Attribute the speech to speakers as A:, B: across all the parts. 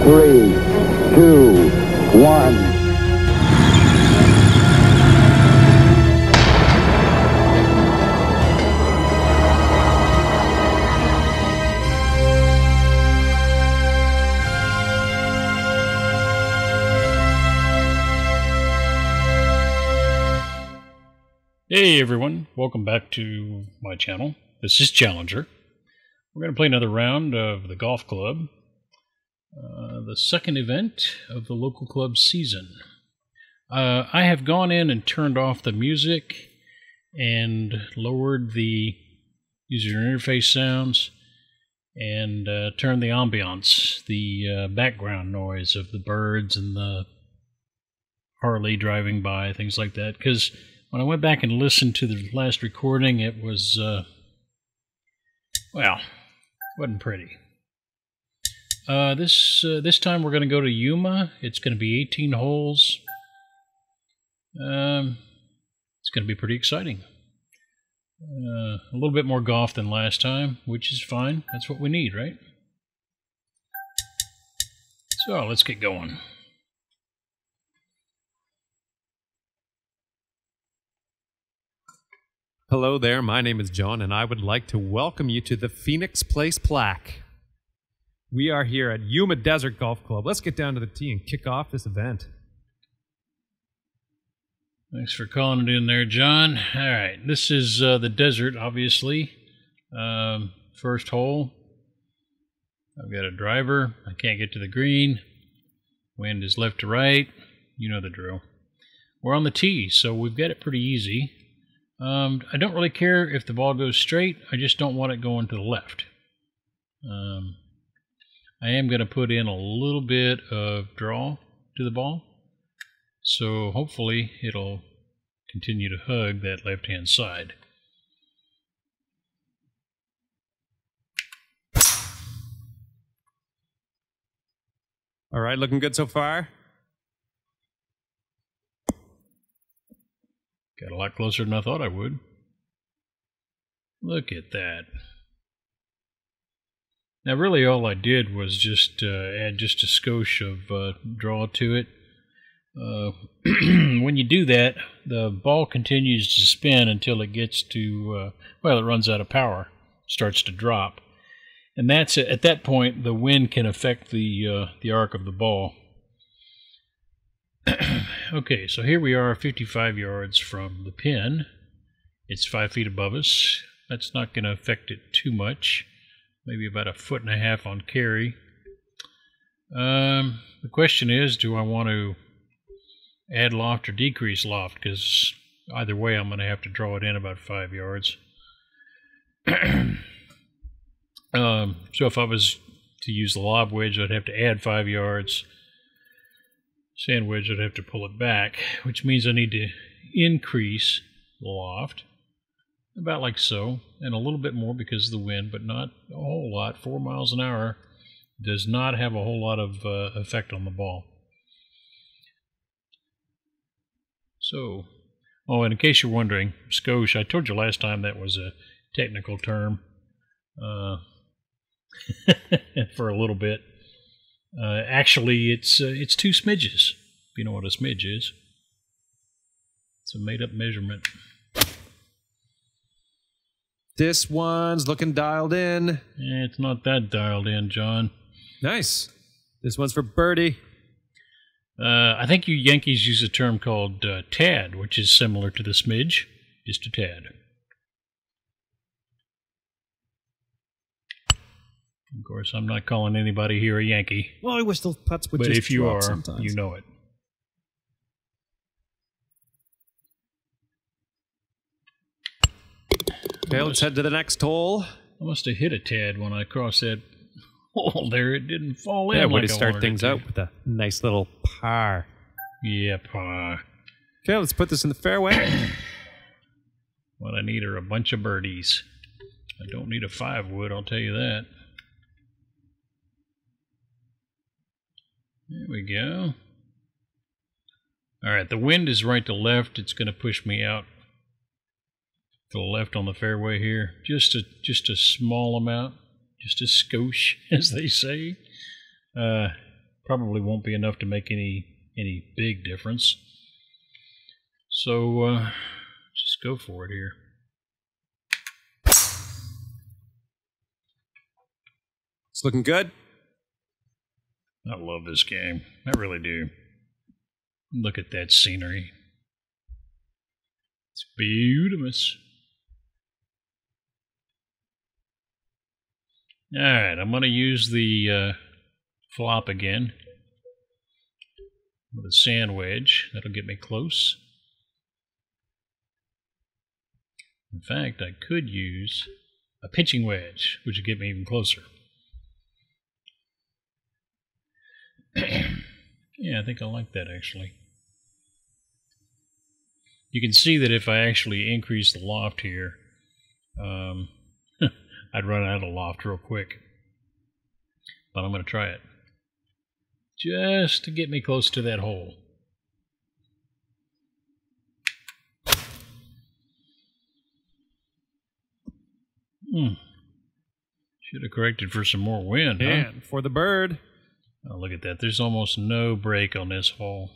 A: 3, 2, 1.
B: Hey everyone, welcome back to my channel. This is Challenger. We're going to play another round of the golf club, the second event of the local club season. I have gone in and turned off the music and lowered the user interface sounds and turned the ambiance, the background noise of the birds and the Harley driving by, things like that, because when I went back and listened to the last recording, it was, well, wasn't pretty. This time we're going to go to Yuma. It's going to be 18 holes. It's going to be pretty exciting. A little bit more golf than last time, which is fine. That's what we need, right? So let's get going.
C: Hello there, my name is John, and I would like to welcome you to the Phoenix Place Plaque. We are here at Yuma Desert Golf Club. Let's get down to the tee and kick off this event.
B: Thanks for calling it in there, John. All right, this is the desert, obviously. First hole. I've got a driver. I can't get to the green. Wind is left to right. You know the drill. We're on the tee, so we've got it pretty easy. I don't really care if the ball goes straight. I just don't want it going to the left. I am going to put in a little bit of draw to the ball, so hopefully it'll continue to hug that left-hand side.
C: All right, looking good so far?
B: Got a lot closer than I thought I would. Look at that. Now really all I did was just add just a skosh of draw to it. When you do that, the ball continues to spin until it gets to, well, it runs out of power, starts to drop. And that's at that point the wind can affect the arc of the ball. Okay, so here we are 55 yards from the pin. It's 5 feet above us. That's not going to affect it too much. Maybe about 1.5 feet on carry. The question is, do I want to add loft or decrease loft? Because either way I'm going to have to draw it in about 5 yards. So if I was to use the lob wedge, I'd have to add 5 yards. Sand wedge, I'd have to pull it back, which means I need to increase the loft, about like so, and a little bit more because of the wind, but not a whole lot. 4 miles an hour does not have a whole lot of effect on the ball. So, oh, and in case you're wondering, skosh, I told you last time that was a technical term for a little bit. Actually, it's 2 smidges, if you know what a smidge is. It's a made-up measurement.
C: This one's looking dialed in.
B: It's not that dialed in, John.
C: Nice. This one's for birdie.
B: I think you Yankees use a term called tad, which is similar to the smidge, just a tad. Of course, I'm not calling anybody here a Yankee.
C: Well, I wish those putts would
B: but
C: just
B: if you
C: drop
B: are,
C: sometimes.
B: you know it.
C: Okay, let's head to the next hole.
B: I must have hit a tad when I crossed that hole there. It didn't fall in.
C: Yeah, way
B: like
C: to
B: I
C: start
B: wanted
C: things
B: it to.
C: out with a nice little par.
B: Yeah, pa.
C: Okay, let's put this in the fairway.
B: What I need are a bunch of birdies. I don't need a 5-wood, I'll tell you that. There we go. All right, the wind is right to left. It's going to push me out to the left on the fairway here. Just a small amount, just a skosh, as they say. probably won't be enough to make any big difference. So just go for it here.
C: It's looking good.
B: I love this game. I really do. Look at that scenery. It's beautiful. Alright, I'm going to use the flop again with a sand wedge. That'll get me close. In fact, I could use a pitching wedge, which would get me even closer. Yeah, I think I like that actually. You can see that if I actually increase the loft here, I'd run out of loft real quick. But I'm going to try it. Just to get me close to that hole. Should have corrected for some more wind, huh?
C: And for the bird.
B: Oh, look at that. There's almost no break on this hole.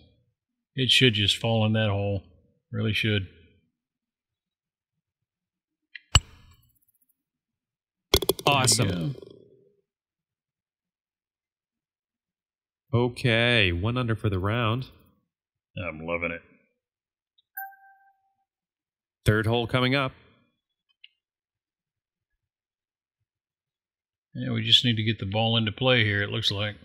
B: It should just fall in that hole. Really should.
C: Awesome. Okay, 1 under for the round.
B: I'm loving it.
C: Third hole coming up.
B: Yeah, we just need to get the ball into play here, it looks like.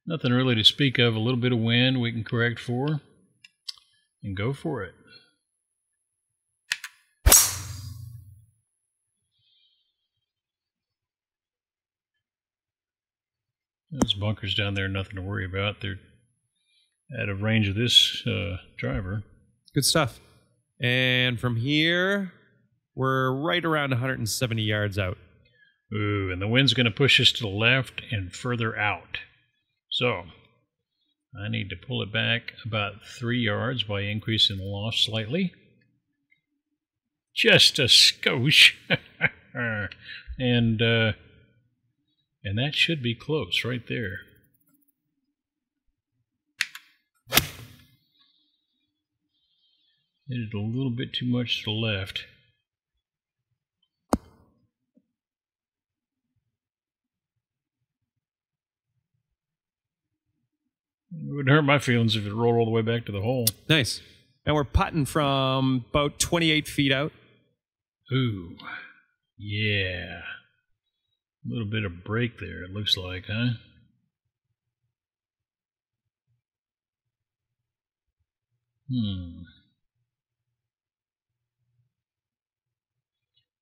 B: Nothing really to speak of. A little bit of wind we can correct for. And go for it. Those bunkers down there, nothing to worry about. They're out of range of this driver.
C: Good stuff. And from here, we're right around 170 yards out.
B: Ooh, and the wind's going to push us to the left and further out. So, I need to pull it back about 3 yards by increasing the loft slightly. Just a skosh. And that should be close right there. Hit it a little bit too much to the left. It wouldn't hurt my feelings if it rolled all the way back to the hole.
C: Nice. And we're putting from about 28 feet out.
B: Ooh, yeah. A little bit of break there, it looks like, huh?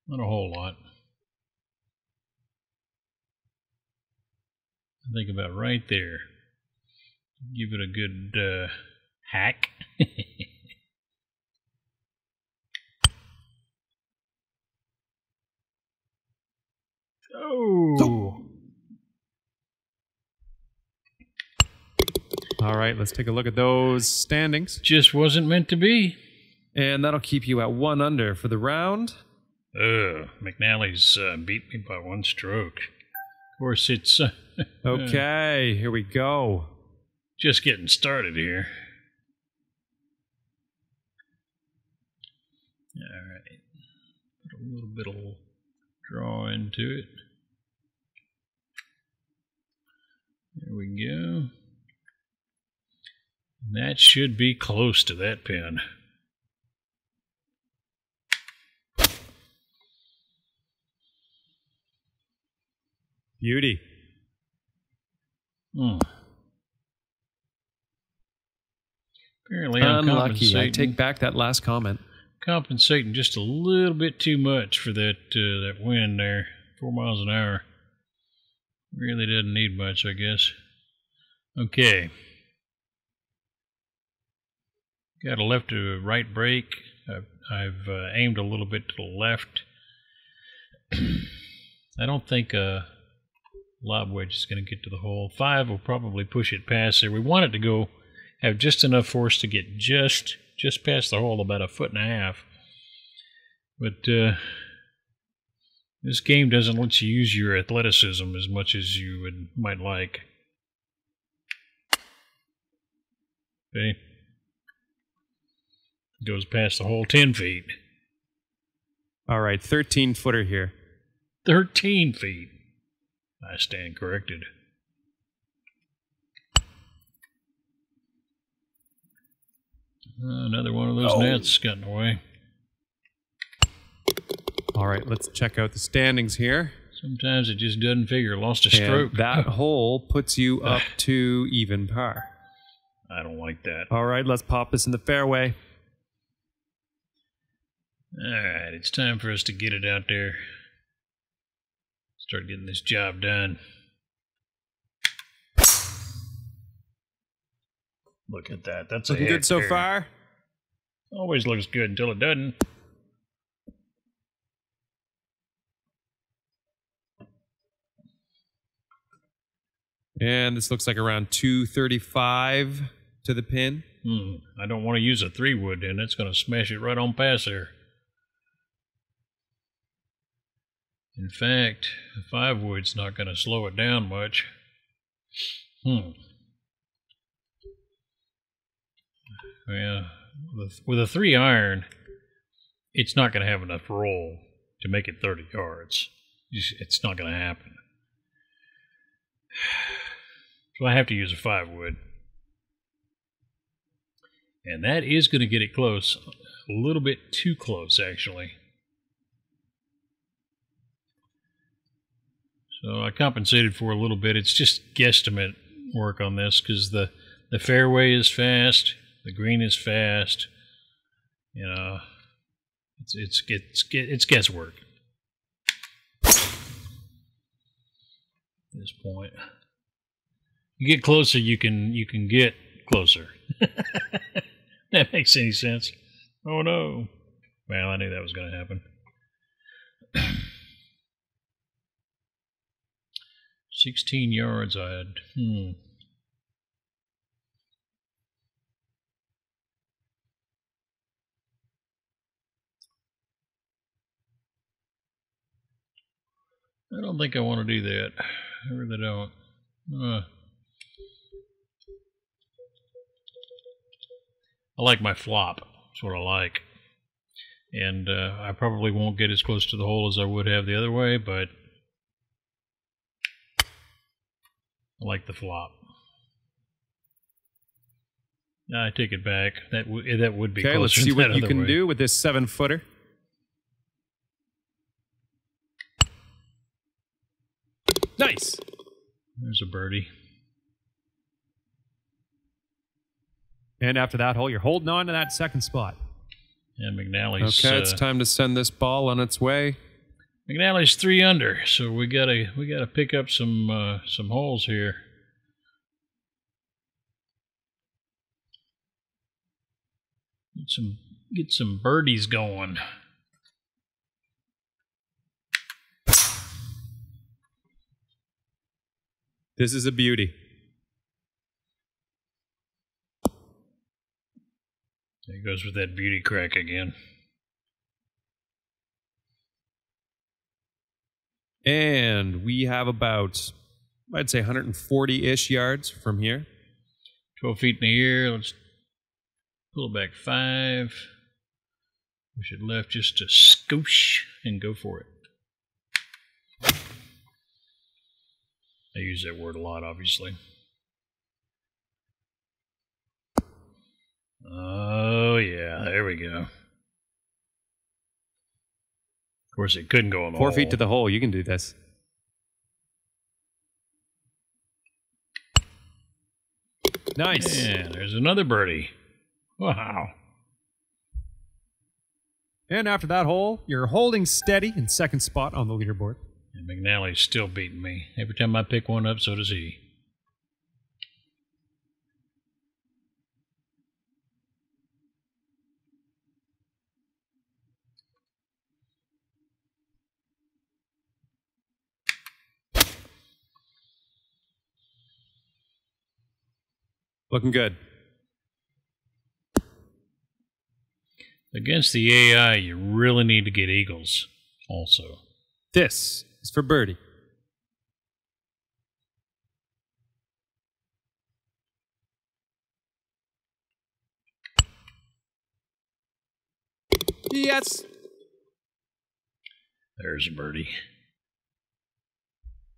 B: Not a whole lot. I think about right there. Give it a good hack. Oh!
C: All right, let's take a look at those standings.
B: Just wasn't meant to be.
C: And that'll keep you at 1 under for the round.
B: McNally's beat me by 1 stroke. Of course, it's
C: Okay, here we go.
B: Just getting started here. All right. Put a little bit of draw into it. There we go. And that should be close to that pin.
C: Beauty.
B: Apparently I'm
C: unlucky. I take back that last comment.
B: Compensating just a little bit too much for that that wind there. 4 miles an hour. Really doesn't need much, I guess. Okay. Got a left to right break. I've aimed a little bit to the left. I don't think a lob wedge is going to get to the hole. 5 will probably push it past there. We want it to go, have just enough force to get just past the hole, about 1.5 feet. But This game doesn't let you use your athleticism as much as you might like. Okay. Goes past the whole 10 feet.
C: All right, 13-footer here.
B: 13 feet. I stand corrected. Another one of those nets got in the way.
C: All right, let's check out the standings here.
B: Sometimes it just doesn't figure. Lost a stroke.
C: And that hole puts you up to even par.
B: I don't like that.
C: All right, let's pop this in the fairway.
B: All right, it's time for us to get it out there. Start getting this job done. Look at that. That's
C: looking good so far.
B: Always looks good until it doesn't.
C: And this looks like around 235 to the pin.
B: I don't want to use a 3-wood, and it's going to smash it right on past there. In fact, a 5-wood's not going to slow it down much. Yeah, with a 3-iron, it's not going to have enough roll to make it 30 yards. It's not going to happen. So I have to use a 5-wood. And that is going to get it close. A little bit too close, actually. So I compensated for a little bit. It's just guesstimate work on this because the fairway is fast. The green is fast. You know, it's guesswork at this point. You get closer, you can get closer. That makes any sense. Oh no. Well, I knew that was going to happen. 16 yards I had. I don't think I want to do that. I really don't. I like my flop. That's what I like. And I probably won't get as close to the hole as I would have the other way, but I like the flop. I take it back. That would be closer.
C: Okay, let's see what you can
B: way.
C: do with this 7-footer. Nice.
B: There's a birdie.
C: And after that hole, you're holding on to that second spot.
B: And McNally's...
C: Okay, it's time to send this ball on its way.
B: McNally's 3 under, so we gotta pick up some holes here. Get some birdies going.
C: This is a beauty.
B: There goes with that beauty crack again.
C: And we have about, I'd say, 140-ish yards from here.
B: 12 feet in the air. Let's pull it back 5. Push it left just to scoosh and go for it. I use that word a lot, obviously. Oh, yeah. There we go. Of course, it couldn't go in the
C: 4
B: hole.
C: feet to the hole. You can do this. Nice.
B: And there's another birdie. Wow.
C: And after that hole, you're holding steady in second spot on the leaderboard.
B: And McNally's still beating me. Every time I pick one up, so does he.
C: Looking good.
B: Against the AI, you really need to get eagles also.
C: This is for birdie. Yes.
B: There's a birdie.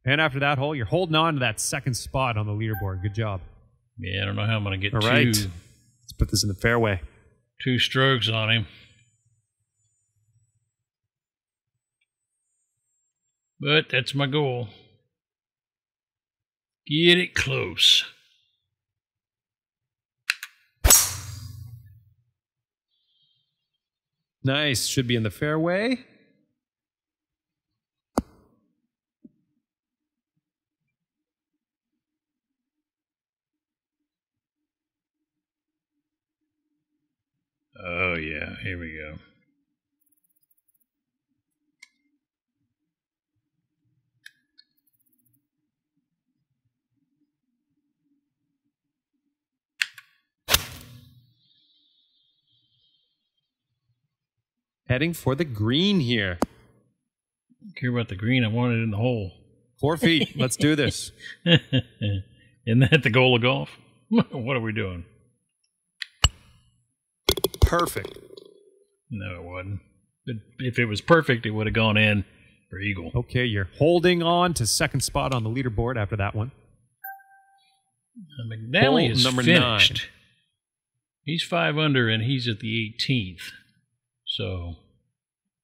C: And after that hole, you're holding on to that second spot on the leaderboard. Good job.
B: Yeah, I don't know how I'm going to get
C: All right. Let's put this in the fairway.
B: 2 strokes on him. But that's my goal. Get it close.
C: Nice. Should be in the fairway.
B: Oh, yeah. Here we go.
C: Heading for the green here.
B: Don't care about the green. I want it in the hole.
C: 4 feet. Let's do this.
B: Isn't that the goal of golf? What are we doing?
C: Perfect.
B: No, it wasn't. But if it was perfect, it would have gone in for eagle.
C: Okay, you're holding on to second spot on the leaderboard after that one.
B: McNally is
C: number
B: finished.
C: 9.
B: He's 5 under, and he's at the 18th. So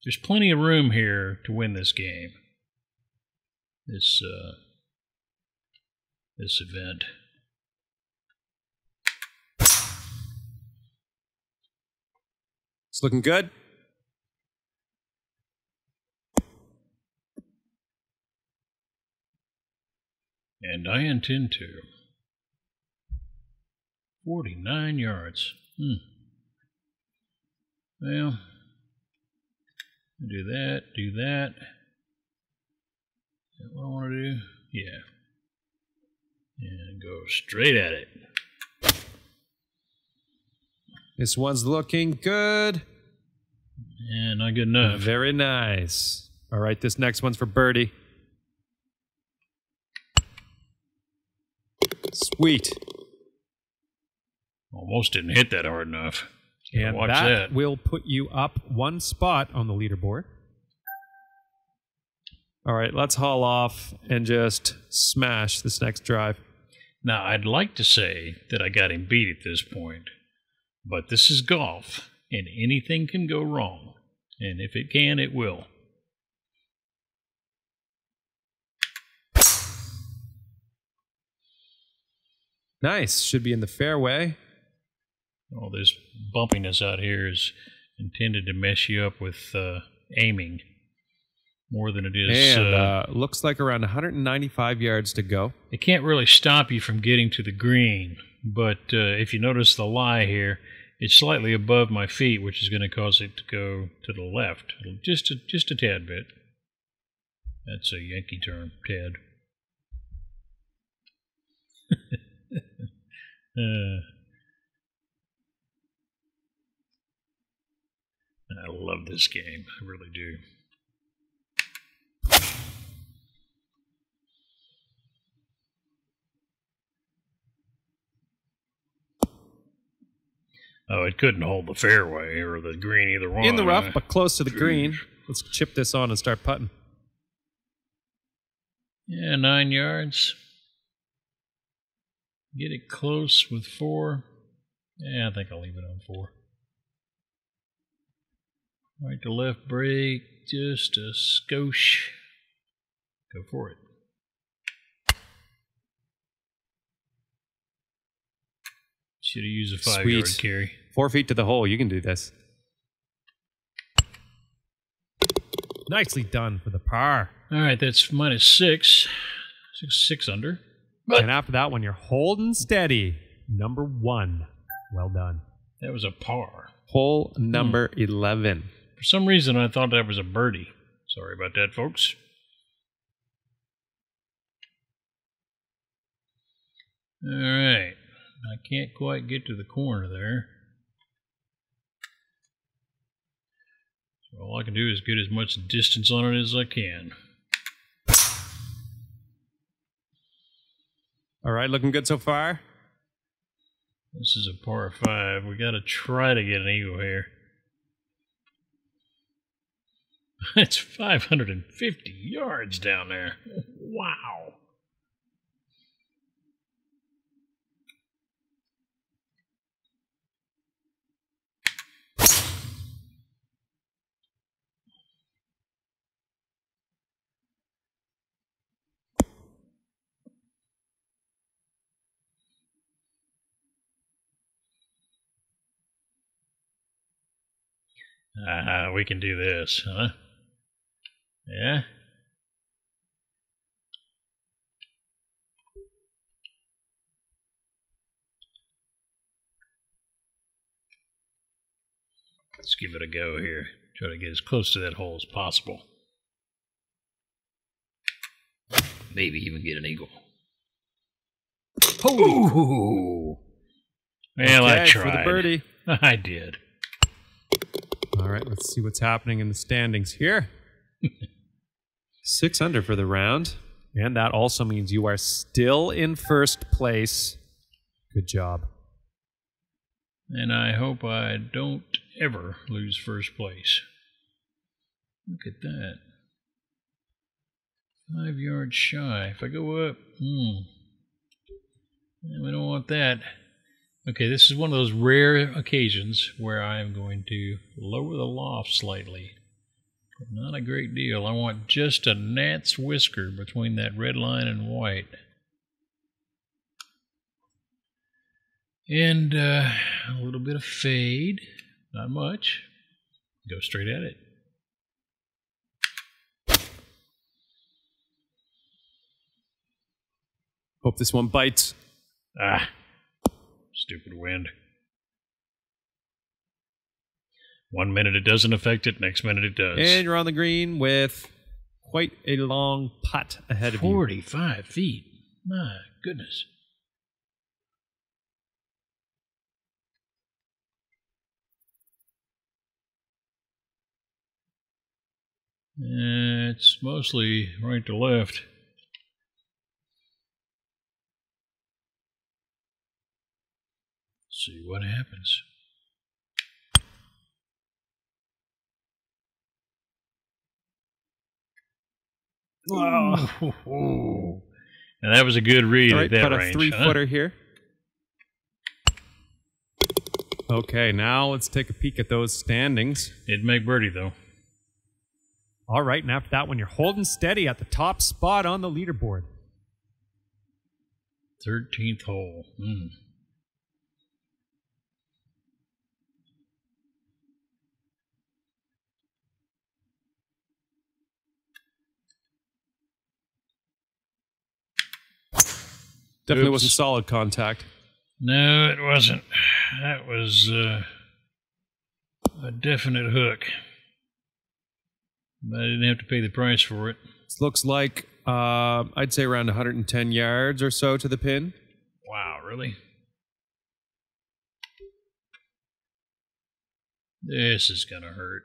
B: there's plenty of room here to win this game. This event.
C: It's looking good.
B: And I intend to. 49 yards. Well, do that, do that. Is that what I want to do? Yeah. And go straight at it.
C: This one's looking good.
B: And not good enough.
C: Very nice. All right, this next one's for birdie. Sweet.
B: Almost didn't hit that hard enough.
C: And
B: watch
C: that will put you up 1 spot on the leaderboard. All right, let's haul off and just smash this next drive.
B: Now, I'd like to say that I got him beat at this point, but this is golf, and anything can go wrong. And if it can, it will.
C: Nice. Should be in the fairway.
B: All this bumpiness out here is intended to mess you up with aiming more than it is.
C: And looks like around 195 yards to go.
B: It can't really stop you from getting to the green, but if you notice the lie here, it's slightly above my feet, which is going to cause it to go to the left, just a tad bit. That's a Yankee term, tad. I love this game. I really do. Oh, it couldn't hold the fairway or the green, either one.
C: In the rough, but close to the green. Let's chip this on and start putting.
B: Yeah, 9 yards. Get it close with 4. Yeah, I think I'll leave it on 4. Right to left break, just a skosh. Go for it. Should have used a 5-yard carry.
C: 4 feet to the hole. You can do this. Nicely done for the par.
B: All right, that's minus 6. 6 under. But
C: and after that one, you're holding steady. Number 1. Well done.
B: That was a par.
C: Hole number 11.
B: For some reason, I thought that was a birdie. Sorry about that, folks. All right. I can't quite get to the corner there. So All I can do is get as much distance on it as I can.
C: All right, looking good so far.
B: This is a par 5. We got to try to get an eagle here. It's 550 yards down there. Wow. We can do this, huh? Yeah? Let's give it a go here. Try to get as close to that hole as possible. Maybe even get an eagle. Ooh! Well,
C: okay,
B: I tried.
C: For the birdie.
B: I did.
C: All right, let's see what's happening in the standings here. 6 under for the round. And that also means you are still in first place. Good job.
B: And I hope I don't ever lose first place. Look at that. 5 yards shy. If I go up, we don't want that. Okay, this is one of those rare occasions where I'm going to lower the loft slightly. But not a great deal. I want just a gnat's whisker between that red line and white. And a little bit of fade. Not much. Go straight at it.
C: Hope this one bites.
B: Ah. Stupid wind. 1 minute it doesn't affect it, next minute it does.
C: And you're on the green with quite a long putt ahead of you.
B: 45 feet. My goodness. It's mostly right to left. See what happens. Wow. And that was a good read at that range.
C: Put a 3-footer here. Okay, now let's take a peek at those standings.
B: Didn't make birdie, though.
C: All right, and after that one, you're holding steady at the top spot on the leaderboard.
B: 13th hole.
C: Definitely wasn't solid contact.
B: No, it wasn't. That was a definite hook. But I didn't have to pay the price for it.
C: This looks like, I'd say around 110 yards or so to the pin.
B: Wow, really? This is going to hurt.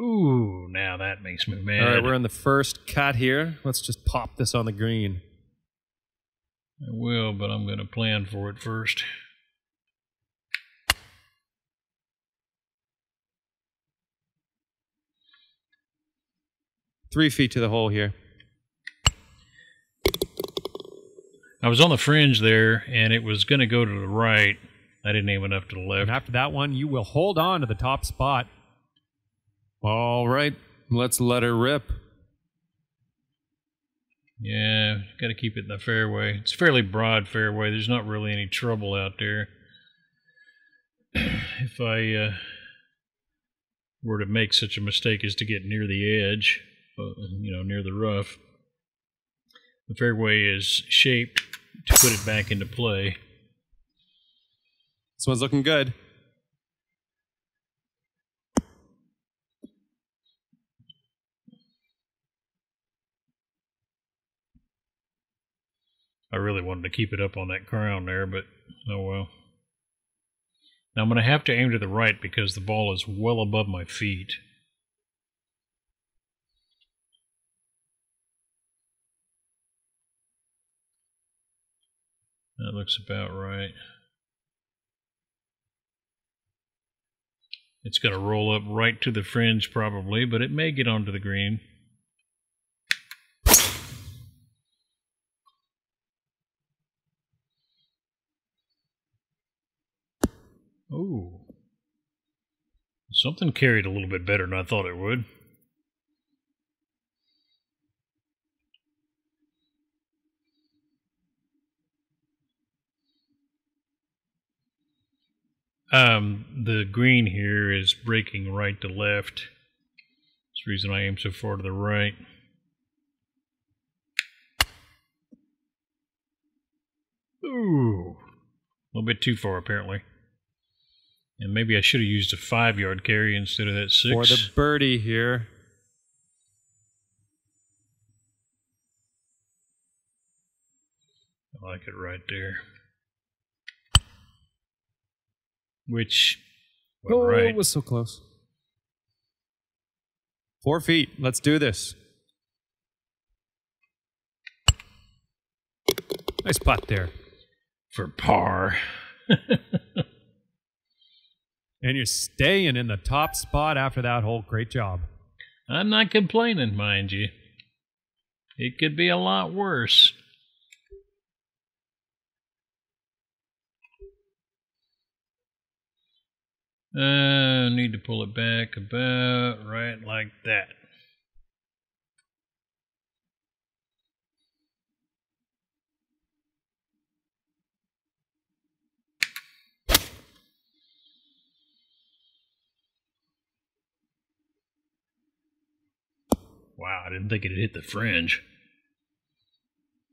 B: Ooh, now that makes me mad.
C: All right, we're on the first cut here. Let's just pop this on the green.
B: I will, but I'm going to plan for it first.
C: Three feet to the hole here.
B: I was on the fringe there, and it was going to go to the right. I didn't aim enough to the left.
C: And after that one, you will hold on to the top spot. All right, let's let her rip.
B: Yeah, got to keep it in the fairway. It's a fairly broad fairway. There's not really any trouble out there. If I were to make such a mistake as to get near the edge, near the rough, the fairway is shaped to put it back into play.
C: This one's looking good.
B: I really wanted to keep it up on that crown there, but oh well. Now I'm going to have to aim to the right because the ball is well above my feet. That looks about right. It's going to roll up right to the fringe probably, but it may get onto the green. Oh. Something carried a little bit better than I thought it would. The green here is breaking right to left. That's the reason I aim so far to the right. Ooh. A little bit too far, apparently. And maybe I should have used a 5-yard carry instead of that 6.
C: For the birdie here.
B: I like it right there. Which,
C: Oh,
B: right.
C: it was so close. 4 feet. Let's do this. Nice putt there.
B: For par.
C: And you're staying in the top spot after that hole. Great job.
B: I'm not complaining, mind you. It could be a lot worse. Need to pull it back about right like that. Wow, I didn't think it'd hit the fringe.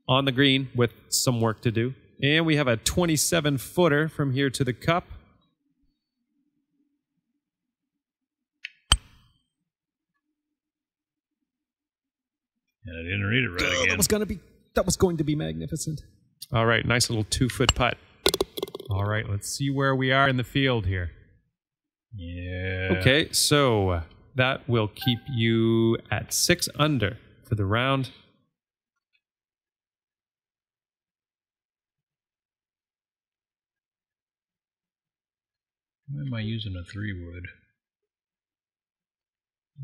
C: On the green with some work to do. And we have a 27-footer from here to the cup.
B: And I didn't read it right again.
C: That was going to be magnificent. All right, nice little 2-foot putt. All right, let's see where we are in the field here.
B: Yeah.
C: Okay, so that will keep you at 6 under for the round.
B: Why am I using a 3-wood?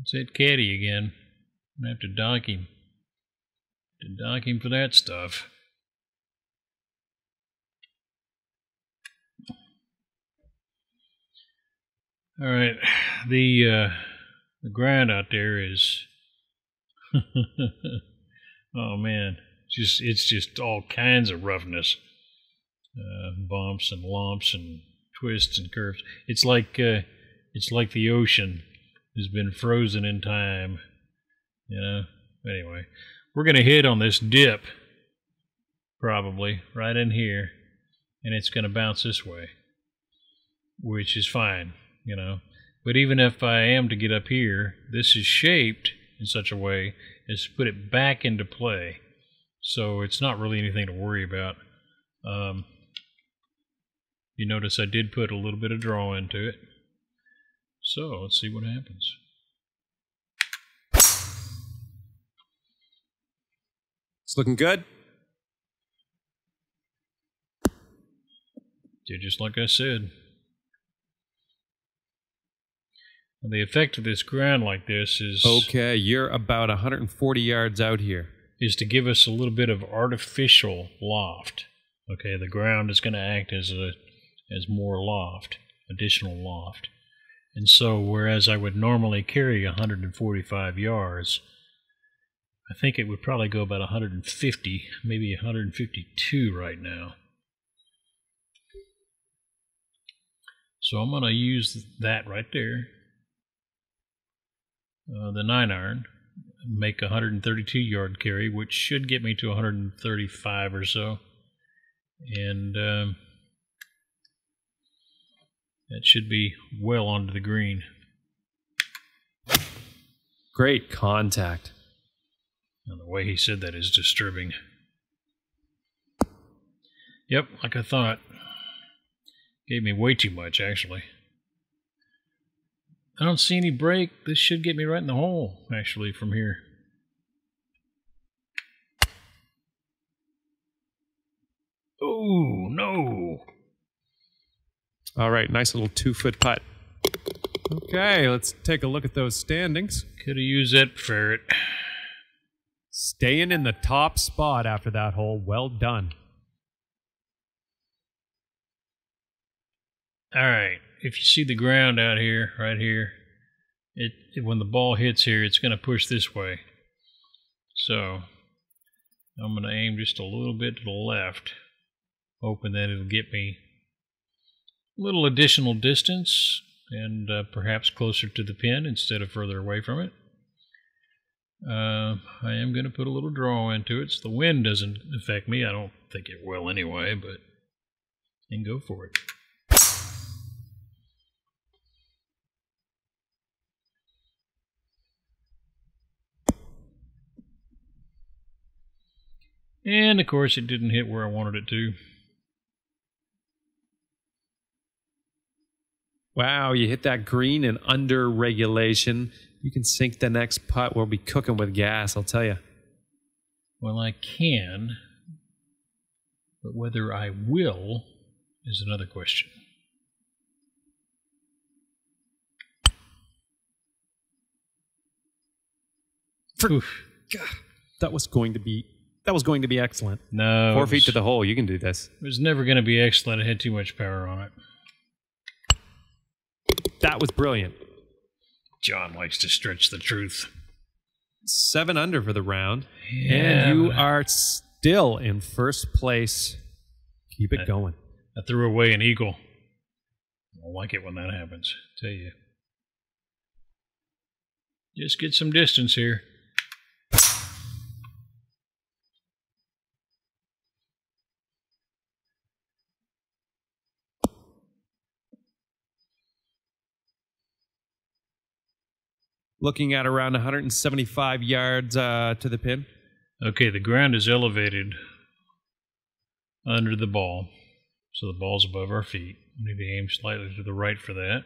B: It's that caddy again. I'm going to have to dock him. For that stuff. All right, the ground out there is, oh man, it's just all kinds of roughness, bumps and lumps and twists and curves. It's like the ocean has been frozen in time, you know. Anyway, we're gonna hit on this dip, probably right in here, and it's gonna bounce this way, which is fine. You know, but even if I am to get up here, this is shaped in such a way as to put it back into play. So it's not really anything to worry about. You notice I did put a little bit of draw into it. So let's see what happens.
C: It's looking good.
B: Did just like I said. The effect of this ground like this is...
C: Okay, you're about 140 yards out here.
B: ...is to give us a little bit of artificial loft. Okay, the ground is going to act as more loft, additional loft. And so, whereas I would normally carry 145 yards, I think it would probably go about 150, maybe 152 right now. So I'm going to use that right there. The 9-iron, make a 132-yard carry, which should get me to 135 or so. And that should be well onto the green.
C: Great contact.
B: And the way he said that is disturbing. Yep, like I thought. Gave me way too much, actually. I don't see any break. This should get me right in the hole, actually, from here. Oh, no.
C: All right, nice little 2-foot putt. Okay, let's take a look at those standings.
B: Could have used that ferret.
C: Staying in the top spot after that hole. Well done.
B: All right, if you see the ground out here, right here, when the ball hits here, it's going to push this way. So I'm going to aim just a little bit to the left, hoping that it'll get me a little additional distance and perhaps closer to the pin instead of further away from it. I am going to put a little draw into it so the wind doesn't affect me. I don't think it will anyway, but and go for it. And of course it didn't hit where I wanted it to.
C: Wow, you hit that green and under regulation. You can sink the next putt. We'll be cooking with gas, I'll tell you.
B: Well, I can, but whether I will is another question. Oof.
C: God, that was going to be excellent.
B: No.
C: 4 feet to the hole. You can do this.
B: It was never going to be excellent. It had too much power on it.
C: That was brilliant.
B: John likes to stretch the truth.
C: 7 under for the round.
B: Yeah,
C: and you are still in first place. Keep it going.
B: I threw away an eagle. I don't like it when that happens, I tell you. Just get some distance here.
C: Looking at around 175 yards to the pin.
B: Okay, the ground is elevated under the ball. So the ball's above our feet. We need to aim slightly to the right for that.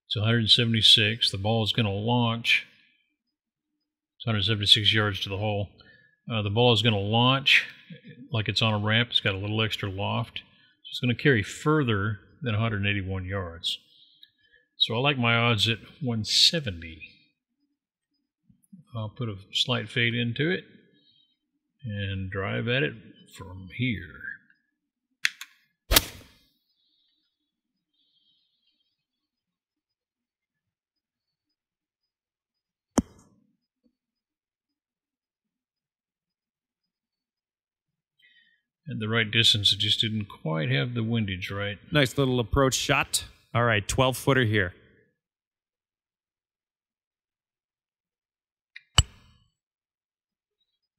B: It's 176. The ball is going to launch. It's 176 yards to the hole. The ball is going to launch like it's on a ramp. It's got a little extra loft. So it's going to carry further than 181 yards. So I like my odds at 170. I'll put a slight fade into it and drive at it from here. At the right distance, it just didn't quite have the windage right.
C: Nice little approach shot. All right, 12-footer here.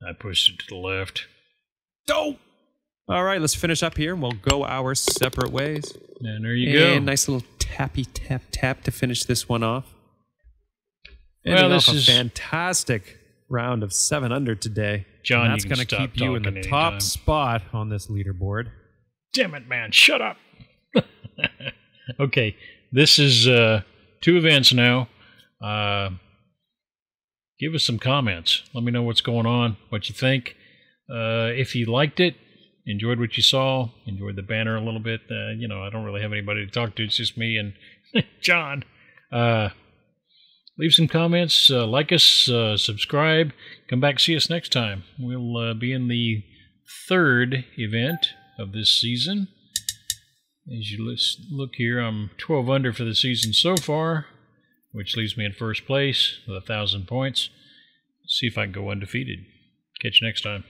B: I pushed it to the left.
C: Oh! All right, let's finish up here, and we'll go our separate ways.
B: And there you go.
C: And nice little tappy tap to finish this one off.
B: Well, this
C: is a
B: is
C: fantastic round of 7 under today.
B: John,
C: and that's
B: going to
C: keep you in the top spot on this leaderboard.
B: Damn it, man! Shut up. Okay, this is 2 events now. Give us some comments. Let me know what's going on, what you think. If you liked it, enjoyed what you saw, enjoyed the banner a little bit. You know, I don't really have anybody to talk to. It's just me and John. Leave some comments. Like us. Subscribe. Come back, see us next time. We'll be in the 3rd event of this season. As you look here, I'm 12 under for the season so far, which leaves me in first place with 1,000 points. Let's see if I can go undefeated. Catch you next time.